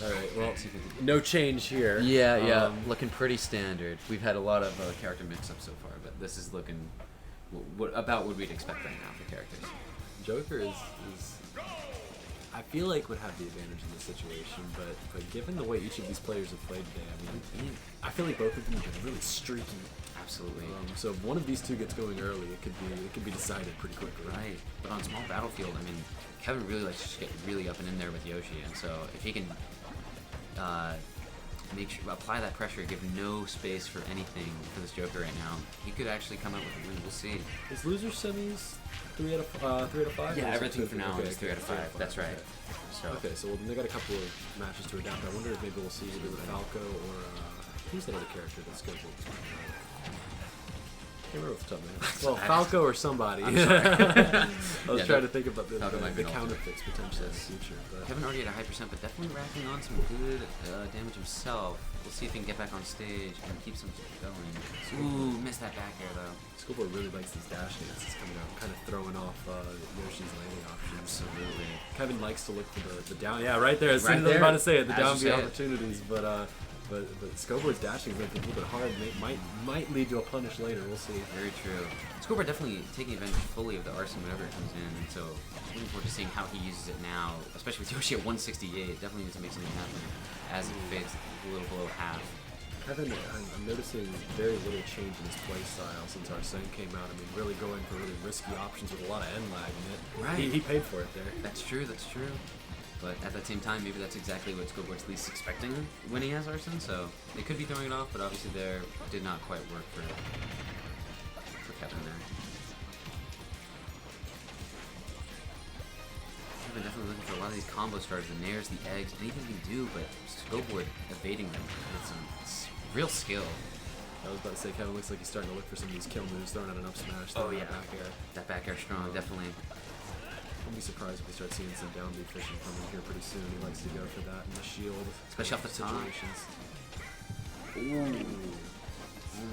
All right. Well, no change here. Yeah, looking pretty standard. We've had a lot of character mix-ups so far, but this is looking about what we'd expect right now for characters. Joker is I feel like would have the advantage in this situation, but given the way each of these players have played today, I mean, I feel like both of them have been really streaky. Absolutely. So if one of these two gets going early, it could be decided pretty quickly. Right. But on small battlefield, I mean, Kevin really likes to just get really up and in there with Yoshi, and so if he can apply that pressure, give no space for anything for this Joker right now, he could actually come out with a win. We'll see. Is loser semis 3 out of 5? Yeah, everything for now is 3 out of 5. That's right. Okay, so they got a couple of matches to adapt. I wonder if maybe we'll see either Falco or who's that other character that's scheduled? I can't remember off the top of my head. Well, Falco or somebody. I was trying to think about the counterfeits potentially in the future. But. Kevin already at a high percent, but definitely racking on some good damage himself. We'll see if he can get back on stage and keep some going. Ooh, missed that back air though. Skowboard really likes these dash dances coming out, kind of throwing off Yoshi's landing options. Absolutely. Kevin likes to look for the down. Yeah, right there. As soon as I was about to say it, the down B opportunities, but Skowboard's dashing is a little bit hard. Might lead to a punish later. We'll see. Very true. Skowboard definitely taking advantage fully of the arson whenever it comes in, and so looking forward to seeing how he uses it now, especially with Yoshi at 168. Definitely needs to make something happen as it fades a little below half. Kevin, I'm noticing very little change in his play style since Arsene came out. I mean, really going for really risky options with a lot of end lag in it. Right. He paid for it there. That's true. But at that same time, maybe that's exactly what Skowboard's least expecting when he has Arson, so they could be throwing it off, but obviously there did not quite work for Kevin there. Kevin definitely looking for a lot of these combo starters, the nairs, the eggs, anything he can do, but Skowboard evading them with some real skill. I was about to say, Kevin looks like he's starting to look for some of these kill moves, throwing out an up smash, throwing out back air. That back air strong, definitely. I'll be surprised if we start seeing some down B fishing from him here pretty soon. He likes to go for that in the shield. Especially off the situations. Ooh.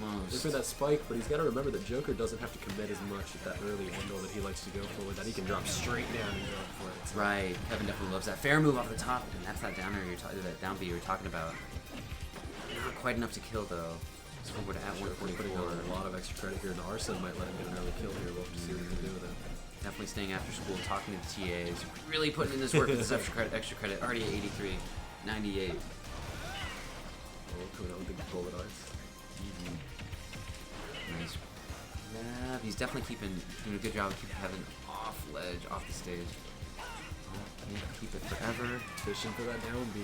Almost. Look for that spike, but he's got to remember that Joker doesn't have to commit as much at that early angle that he likes to go for, that he can drop straight down and go for it. So. Right. Kevin definitely loves that fair move off the top, and that's that downer that down B you were talking about. Not quite enough to kill though. Skowboard at 144. Putting on a lot of extra credit here, and Arsene might let him get an early kill here. We'll have to see what he can do with it. Definitely staying after school, talking to the TAs, really putting in this work with this extra credit. Already at 83, 98. Oh, coming out with big bullet arts. Nice. Yeah, he's definitely doing a good job of keeping Kevin off ledge, off the stage. Can't keep it forever. Fishing for that down B.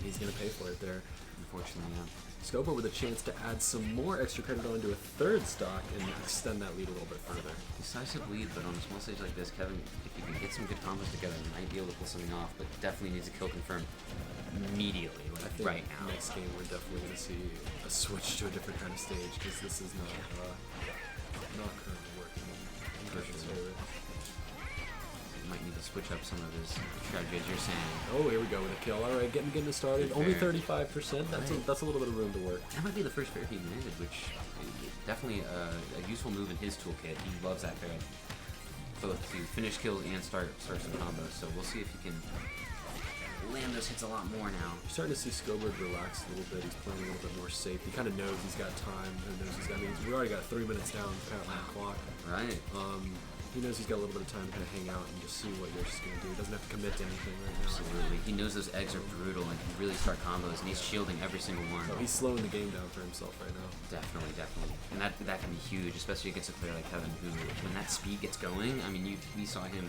He's gonna pay for it there. Unfortunately, yeah. Skowboard with a chance to add some more extra credit onto a third stock and extend that lead a little bit further. Decisive lead, but on a small stage like this, Kevin, if you can get some good combos together, might be able to pull something off, but definitely needs a kill confirmed immediately, I think right now. Next game, we're definitely going to see a switch to a different kind of stage, because this is not currently working in Kevin's favor. Might need to switch up some of his strategy, as you're saying. Oh, here we go with a kill. All right, getting it started. Only 35%. That's a little bit of room to work. That might be the first fair he landed, which is definitely a useful move in his toolkit. He loves that fair, both to finish kills and start some combos. So we'll see if he can land those hits a lot more now. You're starting to see Skowboard relax a little bit. He's playing a little bit more safe. He kind of knows he's got time. We already got 3 minutes down kind of on the clock. Right. He knows he's got a little bit of time to kind of hang out and just see what Yoshi's going to do. He doesn't have to commit to anything right now. Absolutely. He knows those eggs are brutal and can really start combos, and he's shielding every single one. Oh, he's slowing the game down for himself right now. Definitely. And that can be huge, especially against a player like Kevin, who, when that speed gets going, I mean, we saw him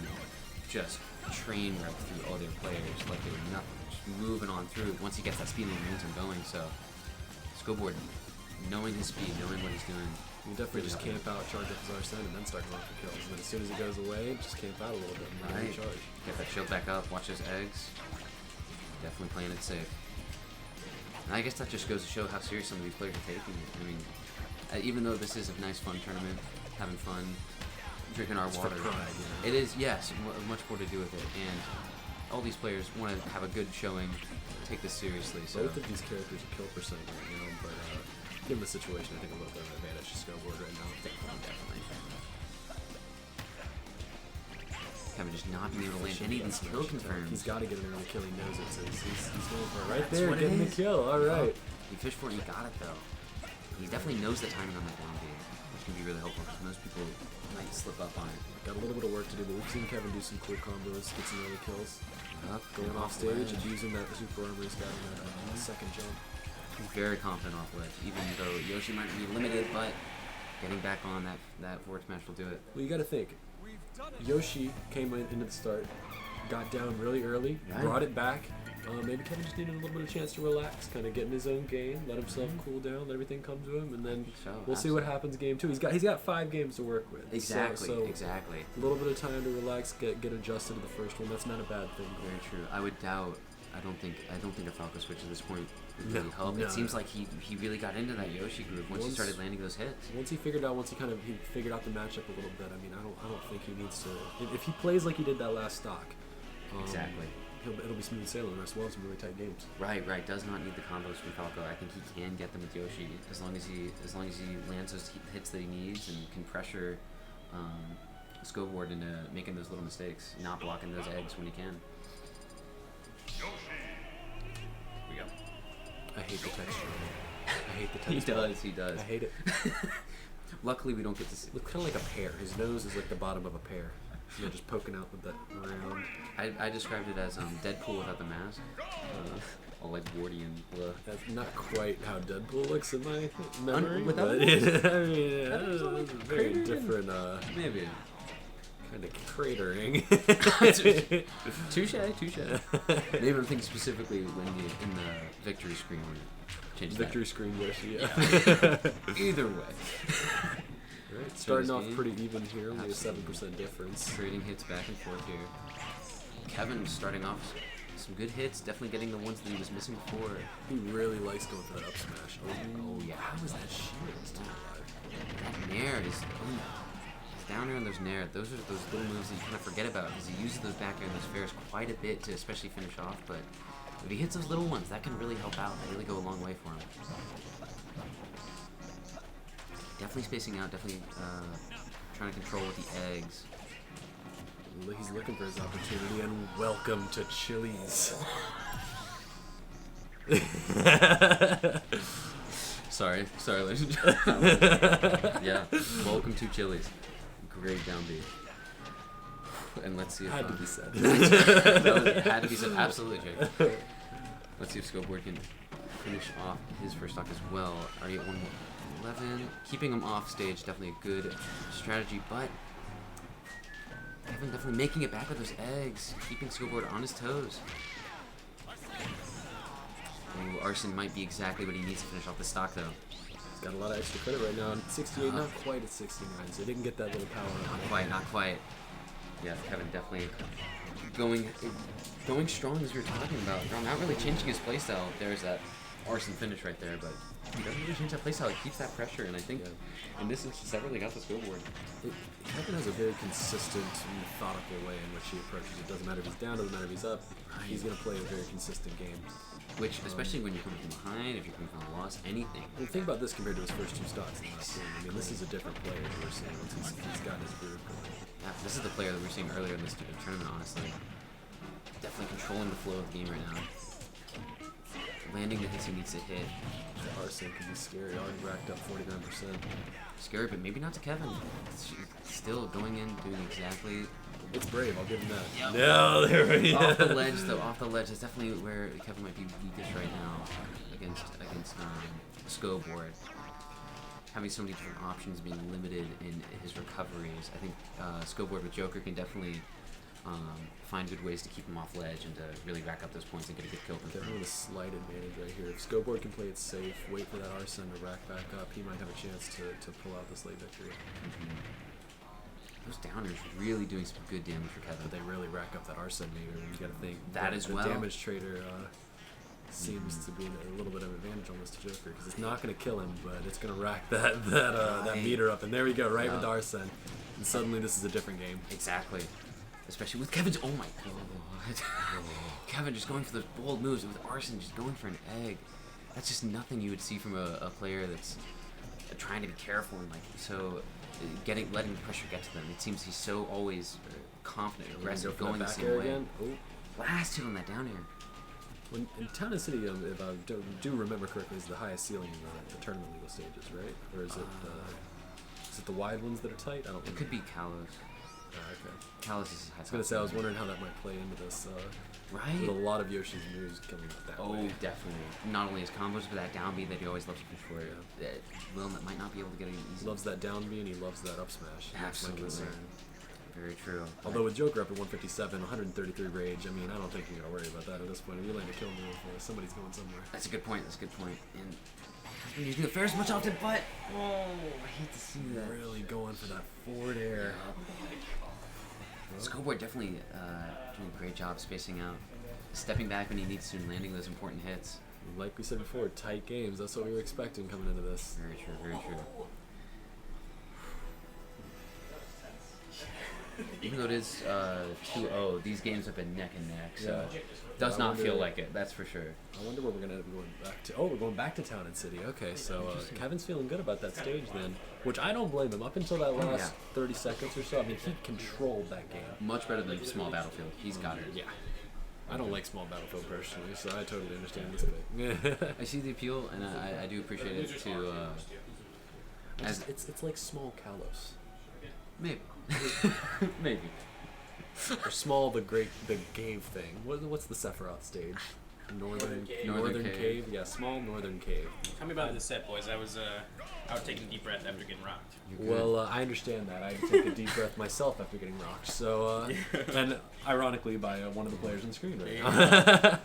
just train wreck through all their players like they were nothing. Just moving on through once he gets that speed and momentum going. So, Skowboard, knowing his speed, knowing what he's doing, you definitely just camp out, charge up his Arsene, and then start going for kills. And then as soon as it goes away, just camp out a little bit and then recharge. Get that shield back up, watch those eggs. Definitely playing it safe. And I guess that just goes to show how serious some of these players are taking it. I mean, even though this is a nice, fun tournament, having fun, drinking our water. For pride, you know? It is, yes, much more to do with it. And all these players want to have a good showing, take this seriously. So both of these characters are kill percent right now, but given the situation, I think a little bit of an advantage to Skowboard right now. Definitely. Kevin just not being able to land any of these kill confirms. He's got to get an early kill. He knows it, so he's going Right That's there, what it getting the is. kill. All right. He fished for it and he got it though. He definitely knows the timing on that down B, which can be really helpful because most people might slip up on it. Got a little bit of work to do, but we've seen Kevin do some cool combos, get some early kills. Up, Going off stage and using that super armor he's got in that second jump. He's very confident off ledge, even though Yoshi might be limited, but getting back on that forward smash will do it. Well, you got to think. Yoshi came into the start, got down really early, brought it back. Maybe Kevin just needed a little bit of chance to relax, kind of get in his own game, let himself cool down, let everything come to him, and then we'll see what happens game 2. He's got 5 games to work with. Exactly, so exactly. A little bit of time to relax, get adjusted to the first one. That's not a bad thing. Very true. I don't think a Falco switch at this point would really help. No. It seems like he really got into that Yoshi groove once he started landing those hits. Once he figured out the matchup a little bit. I mean, I don't think he needs to. If he plays like he did that last stock, Exactly. It'll be smooth sailing. The rest will have some really tight games. Right. Does not need the combos from Falco. I think he can get them with Yoshi as long as he lands those hits that he needs and can pressure Skowboard into making those little mistakes, not blocking those eggs when he can. Here we go. I hate the texture. I hate the texture. He does. I hate it. Luckily, we don't get to see. Looks kind of like a pear. His nose is like the bottom of a pear. Just poking out with that round. I described it as Deadpool without the mask. All like warty and blah. That's not quite how Deadpool looks in my memory. Without but I mean, it's a very different, maybe. kind of cratering. Touche. Maybe I'm thinking specifically when in the victory screen when you change Victory screen Yoshi, yeah. Either way. Right, starting off pretty even here, only a 7% difference. Trading hits back and forth here. Kevin starting off some good hits, definitely getting the ones that he was missing before. He really likes going for that up smash. Oh yeah. How is that shield still alive? That nair is down air and there's nair. Those are those little moves that you kind of forget about because he uses those back air and those fairs quite a bit to especially finish off. But if he hits those little ones, that can really help out. They really go a long way for him. Definitely spacing out. Definitely trying to control with the eggs. He's looking for his opportunity, and welcome to Chili's. Sorry, ladies and gentlemen. Yeah, welcome to Chili's. Great down B. And let's see if Had to be said. It had to be said. Absolutely, Jake. Let's see if Skowboard can finish off his first stock as well. Are you at 111? Keeping him off stage definitely a good strategy, but Kevin definitely making it back with those eggs, keeping Skowboard on his toes. Ooh, Arson might be exactly what he needs to finish off the stock, though. He's got a lot of extra credit right now. 68, not quite at 69, so he didn't get that little power. Not quite. Yeah, Kevin definitely going strong as we were talking about. Not really changing his playstyle. There's that Arson finish right there, but he doesn't really change that playstyle. He keeps that pressure, and I think in this instance, that really got the Skowboard. Kevin has a very consistent, methodical way in which he approaches it. Doesn't matter if he's down, doesn't matter if he's up. He's going to play a very consistent game. Which, especially when you're coming from behind, if you're coming from a loss, anything. Well, think about this compared to his first 2 stocks in the last game. I mean, this is a different player that we're seeing once he's got his groove going. Yeah, this is the player that we're seeing earlier in this tournament, honestly. Definitely controlling the flow of the game right now. Landing the hits he needs to hit. Arson can be scary. Already racked up 49%. Scary, but maybe not to Kevin. Still going in, doing exactly. It's brave, I'll give him that. Yep. No, there we go. Off the ledge, though. Off the ledge is definitely where Kevin might be weakest right now against Skowboard. Having so many different options, being limited in his recoveries. I think Skowboard with Joker can definitely find good ways to keep him off ledge and to really rack up those points and get a good kill from him. Definitely a slight advantage right here. If Skowboard can play it safe, wait for that Arson to rack back up, he might have a chance to pull out this late victory. Those downers really doing some good damage for Kevin. But they really rack up that Arson meter. You got to think that as well. The damage trader seems to be a little bit of advantage almost to Joker because it's not going to kill him, but it's going to rack that meter up. And there we go, right with Arson. And suddenly this is a different game. Exactly. Especially with Kevin's. Oh my god. Kevin just going for those bold moves with Arson just going for an egg. That's just nothing you would see from a player that's trying to be careful and letting the pressure get to them. It seems he's so always confident, aggressive, going the same way. Again. Last hit on that down air. In Town and City, if I do remember correctly, is the highest ceiling in the tournament legal stages, right? Or is it the wide ones that are tight? I don't know. It could be Kalos. Okay. Kalos is. I was gonna say I was wondering how that might play into this. Right. With a lot of Yoshi's moves coming out that way. Oh, definitely. Not only his combos, but that down B that he always loves to push for. Will that might not be able to get it easy. He loves that down B and he loves that up smash. That's my Absolutely. concern. Very true. Although with Joker up at 157, 133 rage, I mean, I don't think you're gonna worry about that at this point. If you land a kill move, somebody's going somewhere. That's a good point. That's a good point. And he's been using the Ferris much often, but I hate to see that. Really going for that forward air. Skowboard definitely doing a great job spacing out, stepping back when he needs to, and landing those important hits. Like we said before, tight games. That's what we were expecting coming into this. Very true. Very true. Even though it is 2-0, these games have been neck and neck, so does not feel like it. That's for sure. I wonder where we're gonna be going back to. Oh, we're going back to Town and City. Okay, so Kevin's feeling good about that stage then, which I don't blame him. Up until that last 30 seconds or so, I mean, he controlled that game. Much better than Small Battlefield. He's got it. Yeah. I don't like Small Battlefield personally, so I totally understand this bit. I see the appeal, and I do appreciate it too. It's like Small Kalos. Maybe. Maybe. Or Small the Cave thing. What's the Sephiroth stage? Northern Cave. Yeah, Small Northern Cave. Tell me about the set, boys. I was taking a deep breath after getting rocked. Well, I understand that. I had to take a deep breath myself after getting rocked. So, and ironically by one of the players on the screen right now.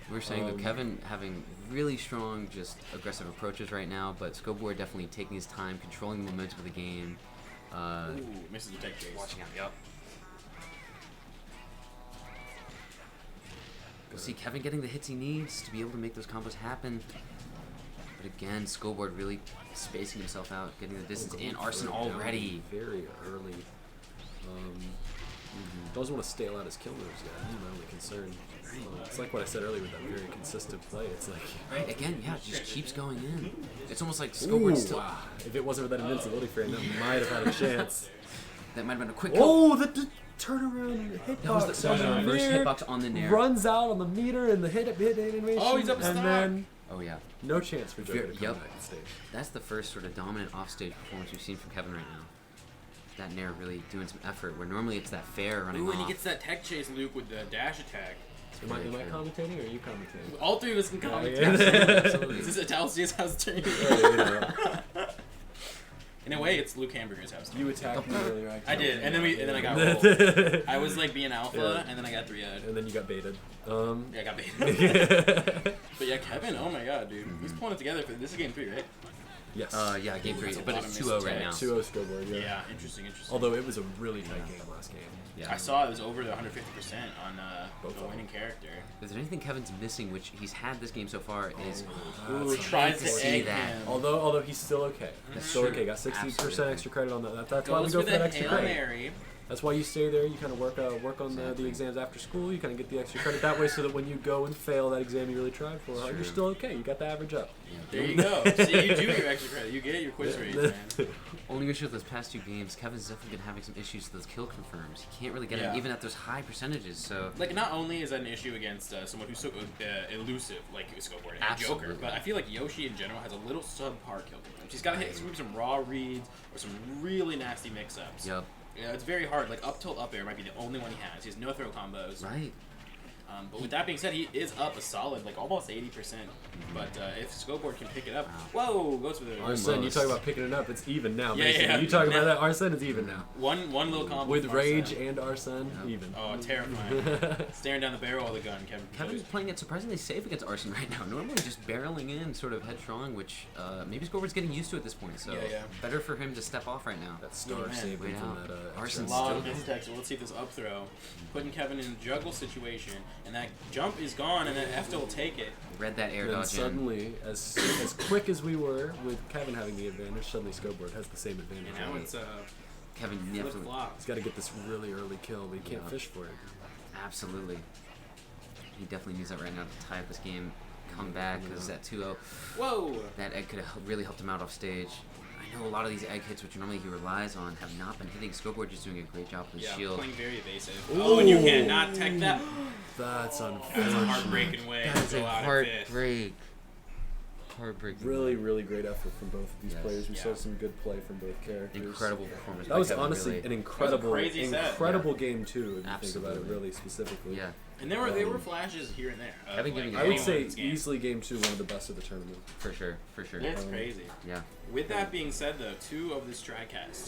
We're saying that Kevin having really strong, just aggressive approaches right now, but Skowboard definitely taking his time, controlling the momentum of the game. Ooh, misses the tech chase. Watching out, yep. We'll see Kevin getting the hits he needs to be able to make those combos happen. But again, Skowboard really spacing himself out, getting the distance, and Arson already. Very early. Doesn't want to stale out his kill moves yet. That's my only concern. It's like what I said earlier with that very consistent play. It's like... Right, again, yeah, it just keeps going in. It's almost like Skowboard still... Wow. If it wasn't for that invincibility frame, that might have had a chance. That might have been a quick kill. Oh, the turnaround hitbox. That was the reverse hitbox on the nair. Runs out on the meter and the hit animation. Oh, he's up and then oh yeah. no chance for Joker to come back on stage. That's the first sort of dominant offstage performance we've seen from Kevin right now. That nair really doing some effort, where normally it's that fair running off. Ooh, and he gets that tech chase, Luke, with the dash attack. Am I commentating or are you commentating? All three of us can commentate. Absolutely. Is this Italcia's house turn? In a way, it's Luke Hamburger's house. You attacked me earlier. I did, and then I got rolled. I was like being alpha, and then I got 3-0'd. And then you got baited. Yeah, I got baited. But yeah, Kevin, oh my god, dude. He's pulling it together. This is game 3, right? Yes. Yeah, game 3, It's a but lot it's of 2-0 right missed now. 2-0 Skowboard, yeah. Yeah, interesting. Although it was a really tight game last game. Yeah. I saw it was over the 150% on Both the of winning character. If there's anything Kevin's missing, which he's had this game so far, is Ooh, I tries hate to to see egg that. him. Although he's still okay. He's still Sure. okay. Got 60% Absolutely. extra credit on that. That's why we Goes go for for that the extra Hail credit. Mary. That's why you stay there. You kind of work on the exams after school. You kind of get the extra credit that way, so that when you go and fail that exam you really tried for, Sure. you're still okay. You got the average up. There you go. See, you do your extra credit. You get your quiz rates, man. Only issue with those past 2 games, Kevin's definitely been having some issues with those kill confirms. He can't really get Yeah. it even at those high percentages, so... Like, not only is that an issue against someone who's so elusive, like Skowboard and Absolutely. Joker, but I feel like Yoshi in general has a little subpar kill confirms. He's got to hit some raw reads or some really nasty mix-ups. Yep. Yeah, it's very hard. Like, up tilt, up air might be the only one he has. He has no throw combos. Right. But with that being said, he is up a solid, like, almost 80%. But if Skowboard can pick it up... Whoa! Goes for the... Arsene, you talk about picking it up. It's even now. Yeah, basically. yeah. You talk about that. Arsene is even now. One little combo With from Rage Arsene. and Arsene, even. Oh, terrifying. Staring down the barrel of the gun, Kevin. Kevin's playing it surprisingly safe against Arson right now. Normally just barreling in, sort of headstrong, which maybe Skowboard's getting used to at this point, so Yeah. better for him to step off right now. That star man, saved him wait from out. that. Arsen's A lot still of mistake, so let's see if this up throw. Putting Kevin in a juggle situation, and that jump is gone, and then Efta will take it. Read that air And then dodge in. suddenly, as quick as we were with Kevin having the advantage, suddenly Skowboard has the same advantage. And now it's Kevin flip definitely... flop. He's got to get this really early kill, but he can't Yeah. fish for it. Absolutely. He definitely needs that right now to tie up this game, come back, because that 2-0, Whoa! that egg could have really helped him out off stage. I I know a lot of these egg hits, which normally he relies on, have not been hitting. Skowboard just doing a great job with his shield. Playing very evasive. Oh, and you cannot tech that. That's That's a unfortunate. heartbreaking way That to is go a out at fifth. heartbreaking. Really, really great effort from both of these Yes. players. We Yeah. saw some good play from both characters. Incredible performance. That by was Kevin, honestly really. an incredible, crazy set. incredible game too. If you think about it, Absolutely. really specifically. Yeah, And there were flashes here and there. Of, Kevin giving I would Game say this game. easily game 2, one of the best of the tournament. for sure, for sure. It's crazy. Yeah. With that being said, though, 2 of the Stratcast